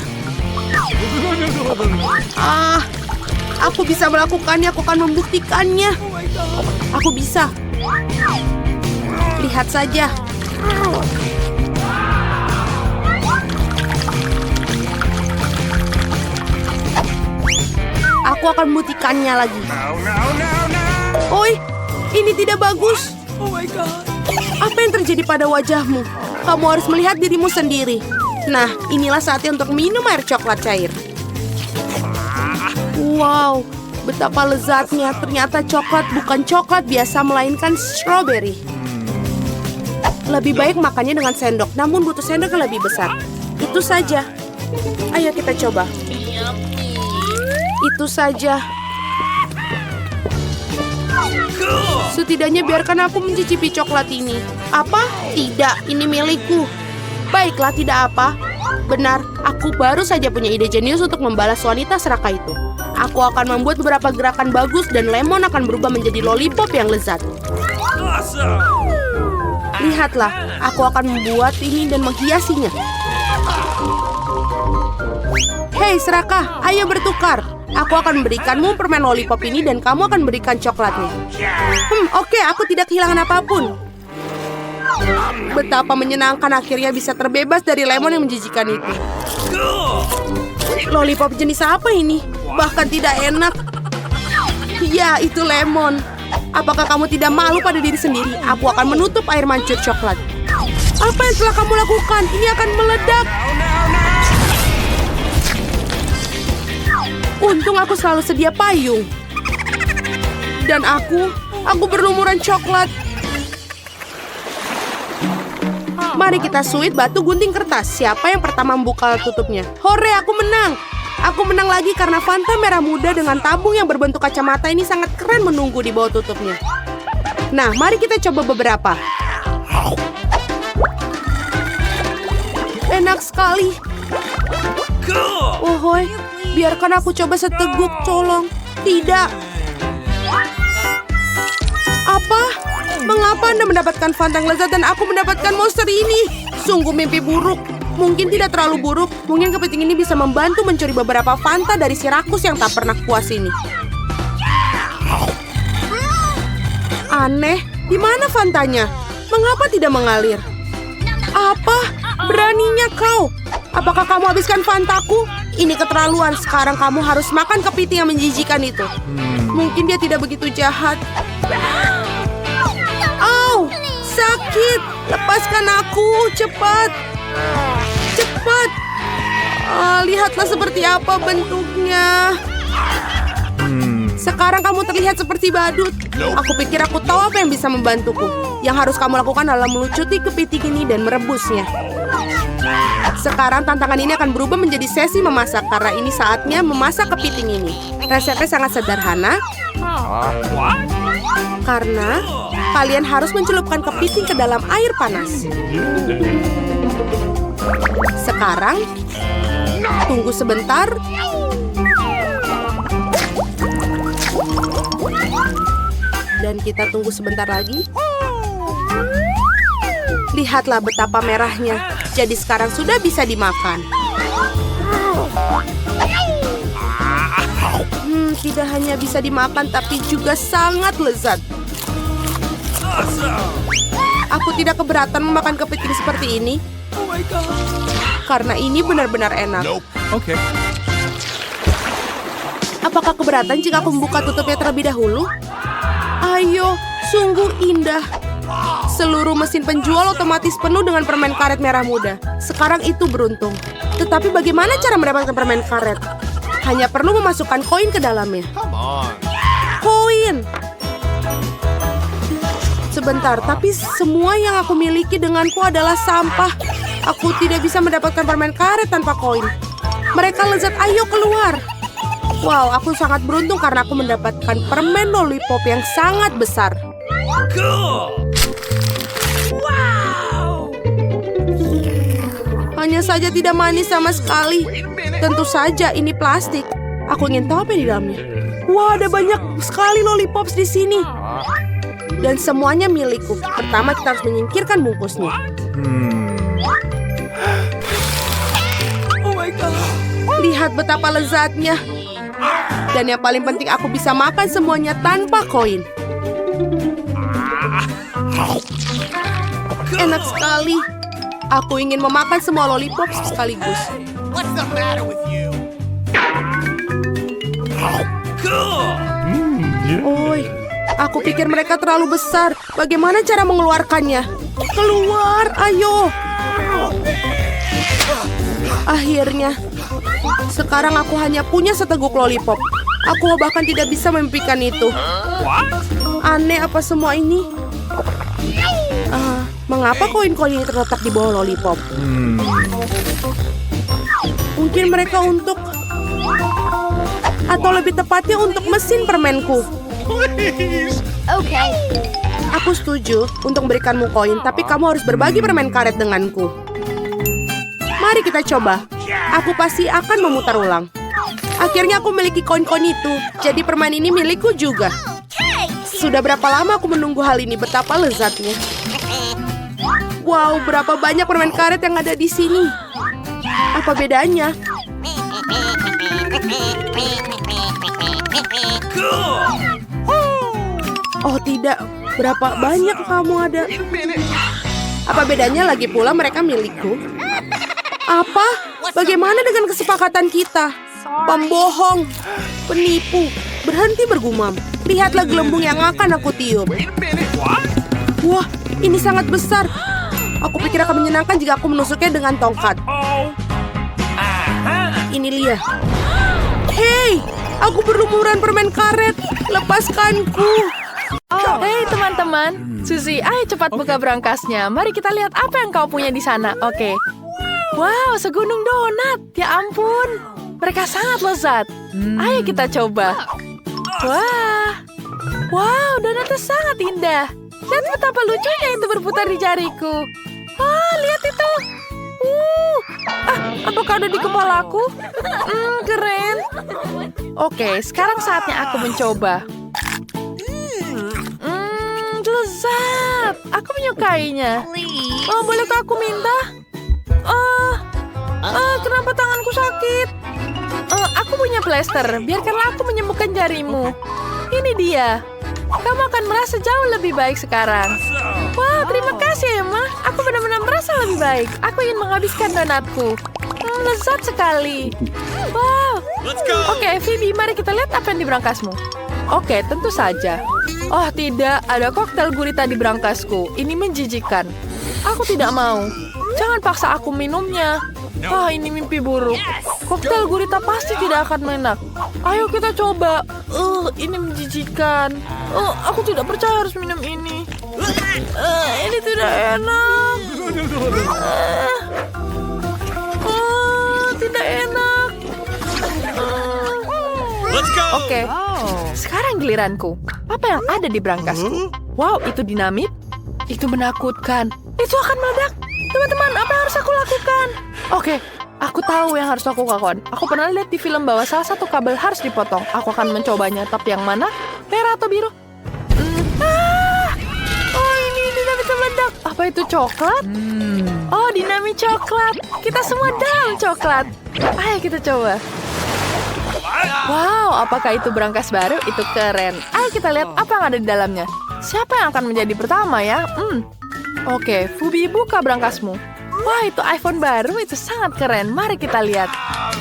Aku bisa melakukannya, aku akan membuktikannya. Aku bisa. Lihat saja. Aku akan membuktikannya lagi. Oi, ini tidak bagus. Apa yang terjadi pada wajahmu? Kamu harus melihat dirimu sendiri. Nah, inilah saatnya untuk minum air coklat cair. Wow, betapa lezatnya. Ternyata coklat bukan coklat biasa, melainkan strawberry. Lebih baik makannya dengan sendok, namun butuh sendok yang lebih besar. Itu saja. Ayo kita coba. Itu saja. Setidaknya biarkan aku mencicipi coklat ini. Apa? Tidak, ini milikku. Baiklah, tidak apa. Benar, aku baru saja punya ide jenius untuk membalas wanita serakah itu. Aku akan membuat beberapa gerakan bagus dan lemon akan berubah menjadi lollipop yang lezat. Lihatlah, aku akan membuat ini dan menghiasinya. Hei serakah, ayo bertukar. Aku akan memberikanmu permen lollipop ini dan kamu akan berikan coklatnya. Oke, aku tidak kehilangan apapun. Betapa menyenangkan akhirnya bisa terbebas dari lemon yang menjijikan itu. Lollipop jenis apa ini? Bahkan tidak enak. Ya, itu lemon. Apakah kamu tidak malu pada diri sendiri? Aku akan menutup air mancur coklat. Apa yang telah kamu lakukan? Ini akan meledak. Untung aku selalu sedia payung. Dan aku berlumuran coklat. Mari kita suit batu gunting kertas. Siapa yang pertama membuka tutupnya? Hore, aku menang! Aku menang lagi karena Fanta merah muda dengan tabung yang berbentuk kacamata ini sangat keren menunggu di bawah tutupnya. Nah, mari kita coba beberapa. Enak sekali. Ohoi, biarkan aku coba seteguk, colong. Tidak. Apa? Mengapa Anda mendapatkan Fanta yang lezat dan aku mendapatkan monster ini? Sungguh mimpi buruk. Mungkin tidak terlalu buruk. Mungkin kepiting ini bisa membantu mencuri beberapa Fanta dari si rakus yang tak pernah puas ini. Aneh, di mana Fantanya? Mengapa tidak mengalir? Apa? Beraninya kau? Apakah kamu habiskan Fantaku? Ini keterlaluan. Sekarang kamu harus makan kepiting yang menjijikan itu. Mungkin dia tidak begitu jahat. Au! Sakit! Lepaskan aku! Cepat! Cepat! Lihatlah seperti apa bentuknya. Sekarang kamu terlihat seperti badut. Aku pikir aku tahu apa yang bisa membantuku. Yang harus kamu lakukan adalah melucuti kepiting ini dan merebusnya. Sekarang tantangan ini akan berubah menjadi sesi memasak karena ini saatnya memasak kepiting ini. Resepnya sangat sederhana. Karena kalian harus mencelupkan kepiting ke dalam air panas. Sekarang, tunggu sebentar. Dan kita tunggu sebentar lagi. Lihatlah betapa merahnya. Jadi sekarang sudah bisa dimakan. Tidak hanya bisa dimakan, tapi juga sangat lezat. Aku tidak keberatan memakan kepiting seperti ini. Karena ini benar-benar enak. Okay. Apakah keberatan jika aku membuka tutupnya terlebih dahulu? Ayo, sungguh indah. Seluruh mesin penjual otomatis penuh dengan permen karet merah muda. Sekarang itu beruntung. Tetapi bagaimana cara mendapatkan permen karet? Hanya perlu memasukkan koin ke dalamnya. Koin! Sebentar, tapi semua yang aku miliki denganku adalah sampah. Aku tidak bisa mendapatkan permen karet tanpa koin. Mereka lezat, ayo keluar. Wow, aku sangat beruntung karena aku mendapatkan permen lollipop yang sangat besar. Hanya saja tidak manis sama sekali. Tentu saja ini plastik. Aku ingin tahu apa yang di dalamnya. Wah, ada banyak sekali lollipops di sini. Dan semuanya milikku. Pertama kita harus menyingkirkan bungkusnya. Oh my God. Lihat betapa lezatnya. Dan yang paling penting aku bisa makan semuanya tanpa koin. Enak sekali. Aku ingin memakan semua lollipop sekaligus. What's the matter with you? Oi, aku pikir mereka terlalu besar. Bagaimana cara mengeluarkannya? Keluar, ayo. Akhirnya, sekarang aku hanya punya seteguk lollipop. Aku bahkan tidak bisa memimpikan itu. Aneh apa semua ini? Mengapa koin-koin ini terletak di bawah lollipop? Mungkin mereka untuk... Atau lebih tepatnya untuk mesin permenku. Okay. Aku setuju untuk memberikanmu koin, tapi kamu harus berbagi permen karet denganku. Mari kita coba. Aku pasti akan memutar ulang. Akhirnya aku memiliki koin-koin itu, jadi permen ini milikku juga. Sudah berapa lama aku menunggu hal ini, betapa lezatnya. Wow, berapa banyak permen karet yang ada di sini. Apa bedanya? Oh tidak, berapa banyak kamu ada? Apa bedanya lagi pula mereka milikku? Apa? Bagaimana dengan kesepakatan kita? Pembohong, penipu, berhenti bergumam. Lihatlah gelembung yang akan aku tiup. Wah, ini sangat besar. Aku pikir akan menyenangkan jika aku menusuknya dengan tongkat. Ini Lia. Hei, aku berlumuran permen karet. Lepaskanku. Hei teman-teman. teman. Suzy, ayo cepat buka berangkasnya. Mari kita lihat apa yang kau punya di sana. Oke. Wow, segunung donat. Ya ampun. Mereka sangat lezat. Ayo kita coba. Wah. Wow, donatnya sangat indah. Lihat betapa lucunya itu berputar di jariku. Lihat itu. Apakah ada di kepalaku? Keren. Oke, sekarang saatnya aku mencoba. Lezat. Aku menyukainya. Bolehkah aku minta? Kenapa tanganku sakit? Aku punya plester. Biarkanlah aku menyembuhkan jarimu. Ini dia. Kamu akan merasa jauh lebih baik sekarang. Wah, terima kasih, Emma. Aku benar-benar merasa lebih baik. Aku ingin menghabiskan donatku. Lezat sekali. Wow. Oke, Phoebe, mari kita lihat apa yang di berangkasmu. Oke, tentu saja. Oh, tidak. Ada koktail gurita di berangkasku. Ini menjijikkan. Aku tidak mau. Jangan paksa aku minumnya. Ini mimpi buruk. Koktail gurita pasti tidak akan enak. Ayo kita coba. Ini menjijikkan. Aku tidak percaya harus minum ini. Ini tidak enak. Tidak enak. Oke, sekarang giliranku. Apa yang ada di berangkasku? Wow, itu dinamit. Itu menakutkan. Itu akan meledak. Teman-teman, apa yang harus aku lakukan? Oke, aku tahu yang harus aku lakukan. Aku pernah lihat di film bahwa salah satu kabel harus dipotong. Aku akan mencobanya, tapi yang mana? Merah atau biru? Ini dinamit meledak. Apa itu coklat? Dinamit coklat. Kita semua dalam coklat. Ayo kita coba. Wow, apakah itu berangkas baru? Itu keren. Ayo kita lihat apa yang ada di dalamnya. Siapa yang akan menjadi pertama ya? Oke, Phoebe, buka berangkasmu. Wah, itu iPhone baru, itu sangat keren. Mari kita lihat.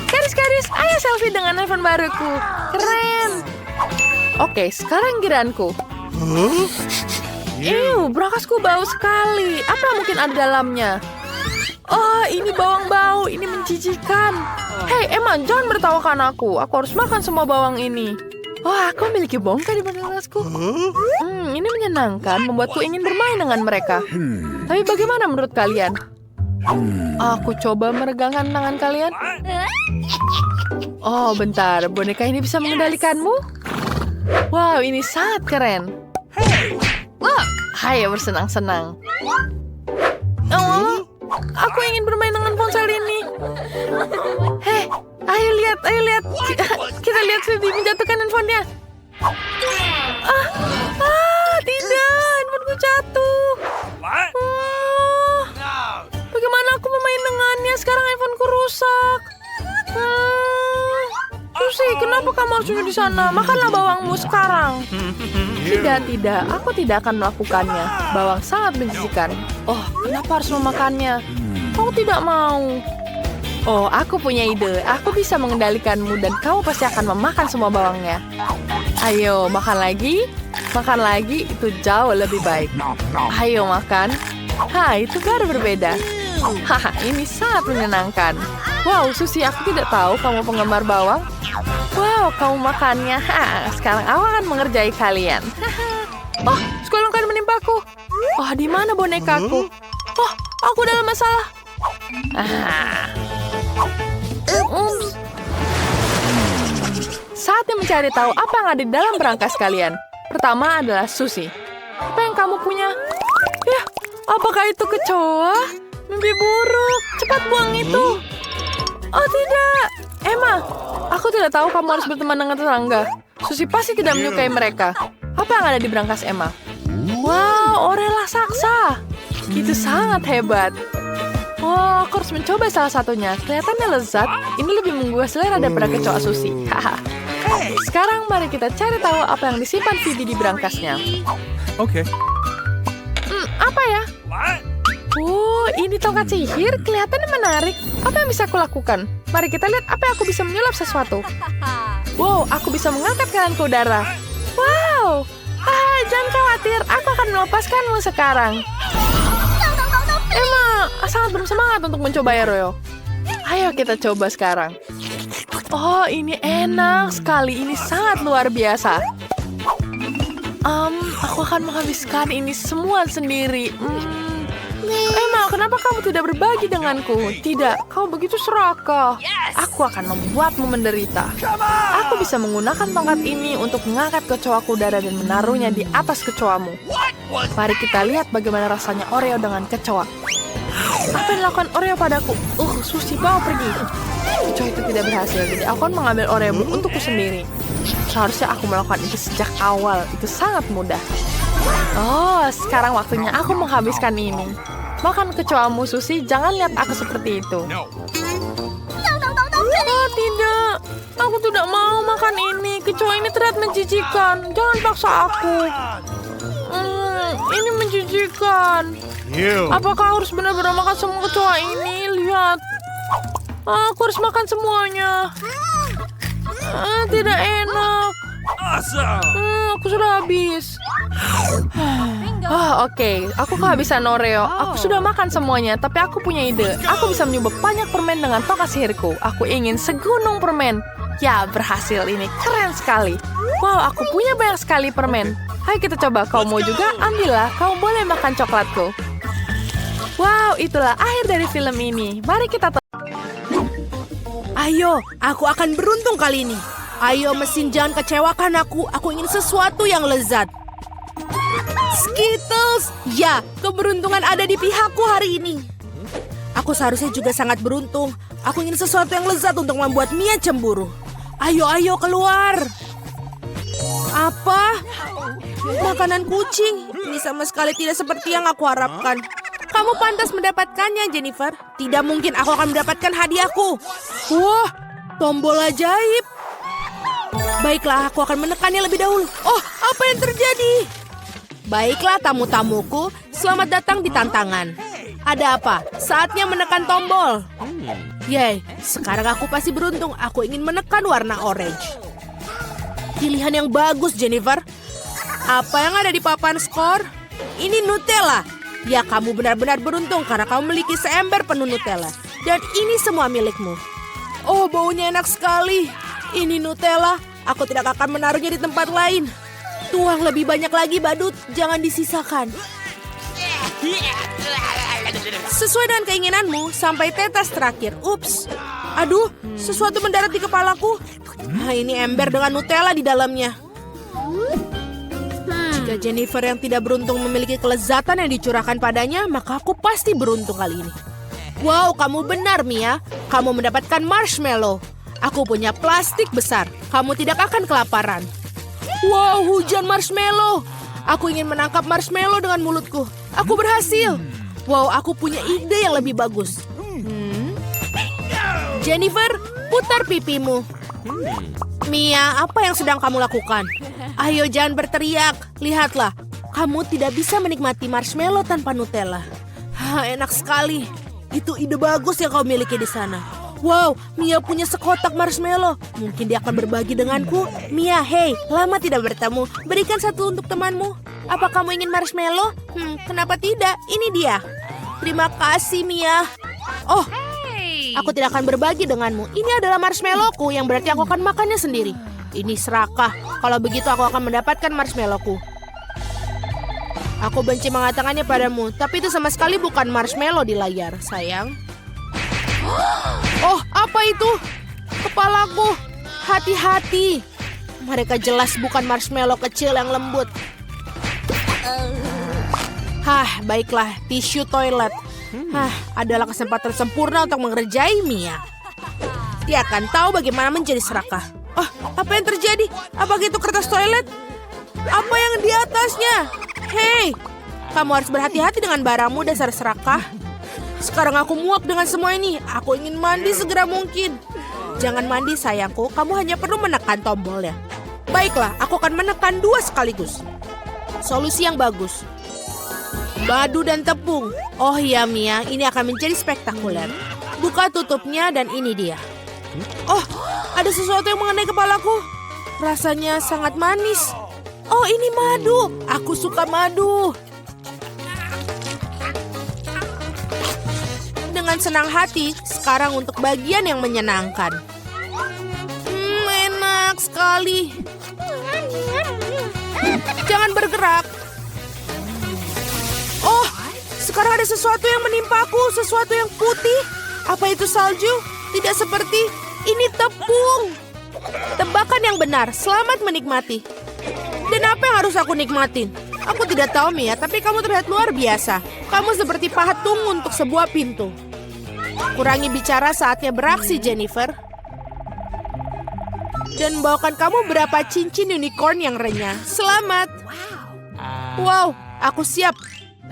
Gadis-gadis, ayo selfie dengan iPhone baruku. Keren. Oke, sekarang giliranku. Berangkasku bau sekali. Apa yang mungkin ada dalamnya? Ini bawang bau. Ini menjijikan. Hei, Emma, jangan bertawakan aku. Aku harus makan semua bawang ini. Aku memiliki bongkar di berangkasku. Ini menyenangkan, membuatku ingin bermain dengan mereka. Tapi bagaimana menurut kalian? Aku coba meregangkan tangan kalian. Bentar. Boneka ini bisa mengendalikanmu? Wow, ini sangat keren. Ayo bersenang-senang. Aku ingin bermain dengan ponsel ini. Hei, ayo lihat. Kita lihat Phoebe menjatuhkan handphonenya. Tidak, handphoneku jatuh. Bagaimana aku bermain dengannya? Sekarang handphoneku rusak. Suzy, kenapa kamu harus duduk di sana? Makanlah bawangmu sekarang. Tidak, aku tidak akan melakukannya. Bawang sangat menjijikan. Kenapa harus memakannya? Aku tidak mau. Aku punya ide. Aku bisa mengendalikanmu dan kamu pasti akan memakan semua bawangnya. Ayo, makan lagi. Makan lagi, itu jauh lebih baik. Ayo makan. Itu baru berbeda. Ini sangat menyenangkan. Wow, Suzy, aku tidak tahu kamu penggemar bawang. Wow, kamu makannya. Sekarang aku akan mengerjai kalian. Sekolong kan menimpaku. Di mana bonekaku? Aku dalam masalah. Saatnya mencari tahu apa yang ada di dalam berangkas kalian. Pertama adalah Suzy. Apa yang kamu punya? Ya, apakah itu kecoa? Mimpi buruk. Cepat buang itu. Tidak. Emma, aku tidak tahu kamu harus berteman dengan tetangga. Suzy pasti tidak menyukai mereka. Apa yang ada di berangkas Emma? Wow, orel raksasa. Itu sangat hebat. Aku harus mencoba salah satunya. Kelihatannya lezat. Ini lebih menggugah selera daripada kecoa Suzy. Sekarang mari kita cari tahu apa yang disimpan Phoebe di berangkasnya. Oke. Apa ya? Ini tongkat sihir. Kelihatannya menarik. Apa yang bisa aku lakukan? Mari kita lihat apa yang aku bisa menyulap sesuatu. Wow, aku bisa mengangkat kalian ke udara. Wow. Jangan khawatir. Aku akan melepaskanmu sekarang. Emma, sangat bersemangat untuk mencoba Royo. Ayo kita coba sekarang. Ini enak sekali. Ini sangat luar biasa. Aku akan menghabiskan ini semua sendiri. Emma, kenapa kamu tidak berbagi denganku? Tidak, kau begitu serakah. Aku akan membuatmu menderita. Aku bisa menggunakan tongkat ini untuk mengangkat kecoaku udara dan menaruhnya di atas kecoamu. Mari kita lihat bagaimana rasanya Oreo dengan kecoa. Apa yang dilakukan Oreo padaku? Sushi, bawa pergi. Kecoa itu tidak berhasil, jadi aku akan mengambil Oreo untukku sendiri. Seharusnya aku melakukan itu sejak awal. Itu sangat mudah. Sekarang waktunya aku menghabiskan ini. Makan kecoamu, Sushi. Jangan lihat aku seperti itu. Tidak. Aku tidak mau makan ini. Kecoa ini terlihat menjijikan. Jangan paksa aku. Ini menjijikan. Apakah harus benar-benar makan semua kecoa ini? Lihat. Aku harus makan semuanya. Tidak enak. Aku sudah habis. Oke. Aku kehabisan Oreo. Aku sudah makan semuanya, tapi aku punya ide. Aku bisa menyubuk banyak permen dengan tongkat sihirku. Aku ingin segunung permen. Ya, berhasil. Ini keren sekali. Wow, aku punya banyak sekali permen. Ayo kita coba. Kau mau juga? Ambillah. Kau boleh makan coklatku. Wow, itulah akhir dari film ini. Mari kita Ayo, aku akan beruntung kali ini. Ayo mesin, jangan kecewakan aku. Aku ingin sesuatu yang lezat. Skittles! Ya, keberuntungan ada di pihakku hari ini. Aku seharusnya juga sangat beruntung. Aku ingin sesuatu yang lezat untuk membuat Mia cemburu. Ayo, keluar. Apa? Makanan kucing. Ini sama sekali tidak seperti yang aku harapkan. Kamu pantas mendapatkannya, Jennifer. Tidak mungkin aku akan mendapatkan hadiahku. Wah, tombol ajaib. Baiklah, aku akan menekannya lebih dahulu. Apa yang terjadi? Baiklah, tamu-tamuku. Selamat datang di tantangan. Ada apa? Saatnya menekan tombol. Yeay, sekarang aku pasti beruntung. Aku ingin menekan warna orange. Pilihan yang bagus, Jennifer. Apa yang ada di papan skor? Ini Nutella. Ya, kamu benar-benar beruntung karena kamu memiliki seember penuh Nutella. Dan ini semua milikmu. Baunya enak sekali. Ini Nutella. Aku tidak akan menaruhnya di tempat lain. Tuang lebih banyak lagi, badut. Jangan disisakan. Sesuai dengan keinginanmu, sampai tetes terakhir. Ups. Aduh, sesuatu mendarat di kepalaku. Ini ember dengan Nutella di dalamnya. Jika Jennifer yang tidak beruntung memiliki kelezatan yang dicurahkan padanya, maka aku pasti beruntung kali ini. Wow, kamu benar, Mia. Kamu mendapatkan marshmallow. Aku punya plastik besar. Kamu tidak akan kelaparan. Wow, hujan marshmallow. Aku ingin menangkap marshmallow dengan mulutku. Aku berhasil. Wow, aku punya ide yang lebih bagus. Jennifer, putar pipimu. Mia, apa yang sedang kamu lakukan? Ayo, jangan berteriak. Lihatlah, kamu tidak bisa menikmati marshmallow tanpa Nutella. Enak sekali. Itu ide bagus yang kau miliki di sana. Wow, Mia punya sekotak marshmallow. Mungkin dia akan berbagi denganku. Mia, hey, lama tidak bertemu. Berikan satu untuk temanmu. Apa kamu ingin marshmallow? Kenapa tidak? Ini dia. Terima kasih, Mia. Aku tidak akan berbagi denganmu. Ini adalah marshmallowku, yang berarti aku akan makannya sendiri. Ini serakah. Kalau begitu aku akan mendapatkan marshmallowku. Aku benci mengatakannya padamu, tapi itu sama sekali bukan marshmallow di layar, sayang. Apa itu? Kepalaku. Hati-hati. Mereka jelas bukan marshmallow kecil yang lembut. Baiklah, tisu toilet. Adalah kesempatan sempurna untuk mengerjai Mia. Dia akan tahu bagaimana menjadi serakah. Apa yang terjadi? Apakah itu kertas toilet? Apa yang di atasnya? Hei, kamu harus berhati-hati dengan barangmu, dasar serakah. Sekarang aku muak dengan semua ini. Aku ingin mandi segera mungkin. Jangan mandi, sayangku. Kamu hanya perlu menekan tombolnya. Baiklah, aku akan menekan 2 sekaligus. Solusi yang bagus. Madu dan tepung. Oh iya, Mia, ini akan menjadi spektakuler. Buka tutupnya dan ini dia. Ada sesuatu yang mengenai kepalaku. Rasanya sangat manis. Ini madu. Aku suka madu. Dengan senang hati, sekarang untuk bagian yang menyenangkan. Enak sekali. Jangan bergerak. Oh, sekarang ada sesuatu yang menimpaku, sesuatu yang putih. Apa itu salju? Tidak seperti ini tepung. Tebakan yang benar, selamat menikmati. Dan apa yang harus aku nikmatin? Aku tidak tahu, Mia, tapi kamu terlihat luar biasa. Kamu seperti patung untuk sebuah pintu. Kurangi bicara, saatnya beraksi, Jennifer. Dan bawakan kamu berapa cincin unicorn yang renyah. Selamat. Wow, aku siap.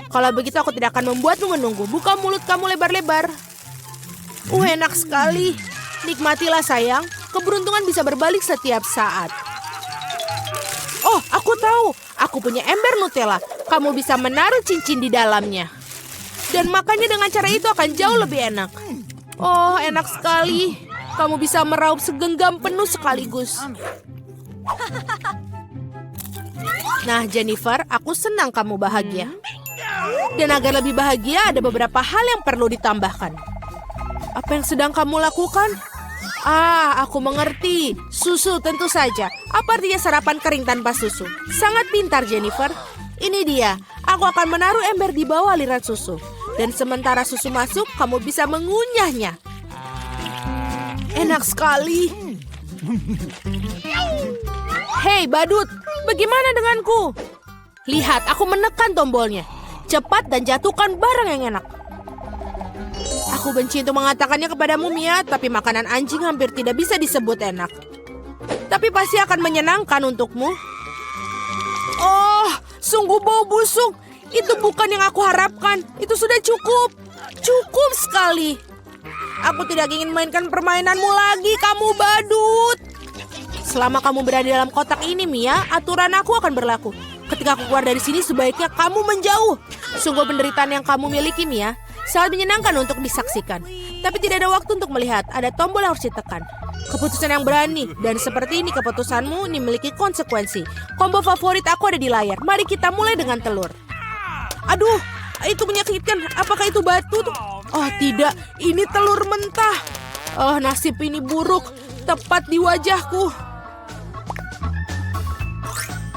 Kalau begitu aku tidak akan membuatmu menunggu. Buka mulut kamu lebar-lebar. Enak sekali. Nikmatilah sayang. Keberuntungan bisa berbalik setiap saat. Oh, aku tahu. Aku punya ember Nutella. Kamu bisa menaruh cincin di dalamnya. Dan makannya dengan cara itu akan jauh lebih enak. Oh, enak sekali. Kamu bisa meraup segenggam penuh sekaligus. Nah, Jennifer, aku senang kamu bahagia. Dan agar lebih bahagia, ada beberapa hal yang perlu ditambahkan. Apa yang sedang kamu lakukan? Aku mengerti. Susu tentu saja. Apa artinya sarapan kering tanpa susu? Sangat pintar, Jennifer. Ini dia. Aku akan menaruh ember di bawah aliran susu. Dan sementara susu masuk, kamu bisa mengunyahnya. Enak sekali. Hei, badut. Bagaimana denganku? Lihat, aku menekan tombolnya. Cepat dan jatuhkan barang yang enak. Aku benci untuk mengatakannya kepadamu, Mia, tapi makanan anjing hampir tidak bisa disebut enak. Tapi pasti akan menyenangkan untukmu. Oh, sungguh bau busuk. Itu bukan yang aku harapkan. Itu sudah cukup. Cukup sekali. Aku tidak ingin mainkan permainanmu lagi, kamu badut. Selama kamu berada dalam kotak ini, Mia, aturan aku akan berlaku. Ketika aku keluar dari sini, sebaiknya kamu menjauh. Sungguh penderitaan yang kamu miliki, Mia, sangat menyenangkan untuk disaksikan. Tapi tidak ada waktu untuk melihat, ada tombol yang harus ditekan. Keputusan yang berani, dan seperti ini keputusanmu ini memiliki konsekuensi. Combo favorit aku ada di layar. Mari kita mulai dengan telur. Aduh, itu menyakitkan. Apakah itu batu? Oh tidak, ini telur mentah. Oh, nasib ini buruk. Tepat di wajahku.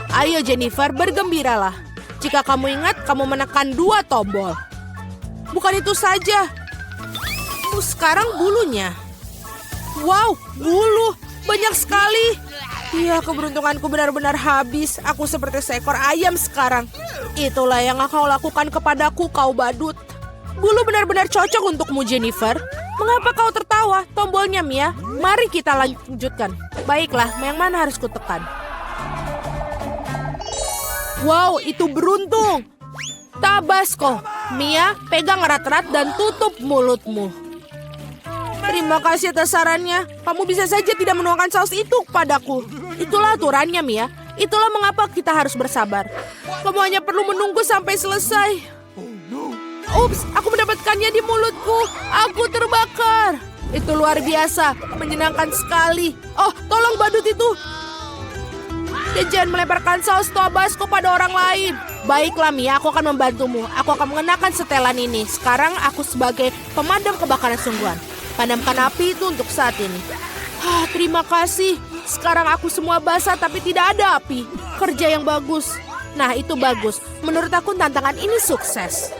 Ayo Jennifer, bergembiralah. Jika kamu ingat, kamu menekan 2 tombol. Bukan itu saja. Sekarang bulunya. Wow, bulu. Banyak sekali. Iya, keberuntunganku benar-benar habis. Aku seperti seekor ayam sekarang. Itulah yang kau lakukan kepadaku, kau badut. Bulu benar-benar cocok untukmu, Jennifer. Mengapa kau tertawa? Tombolnya, Mia. Mari kita lanjutkan. Baiklah, yang mana harus kutekan? Wow, itu beruntung. Tabasco. Mia, pegang erat-erat dan tutup mulutmu. Terima kasih atas sarannya. Kamu bisa saja tidak menuangkan saus itu padaku. Itulah aturannya, Mia. Itulah mengapa kita harus bersabar. Kamu hanya perlu menunggu sampai selesai. Ups, aku mendapatkannya di mulutku. Aku terbakar. Itu luar biasa. Menyenangkan sekali. Oh, tolong badut itu. Dan jangan melemparkan saus Tabasco pada orang lain. Baiklah, Mia, aku akan membantumu. Aku akan mengenakan setelan ini. Sekarang aku sebagai pemadam kebakaran sungguhan. Padamkan api itu untuk saat ini. Terima kasih. Sekarang aku semua basah tapi tidak ada api. Kerja yang bagus. Nah, itu bagus. Menurut aku tantangan ini sukses.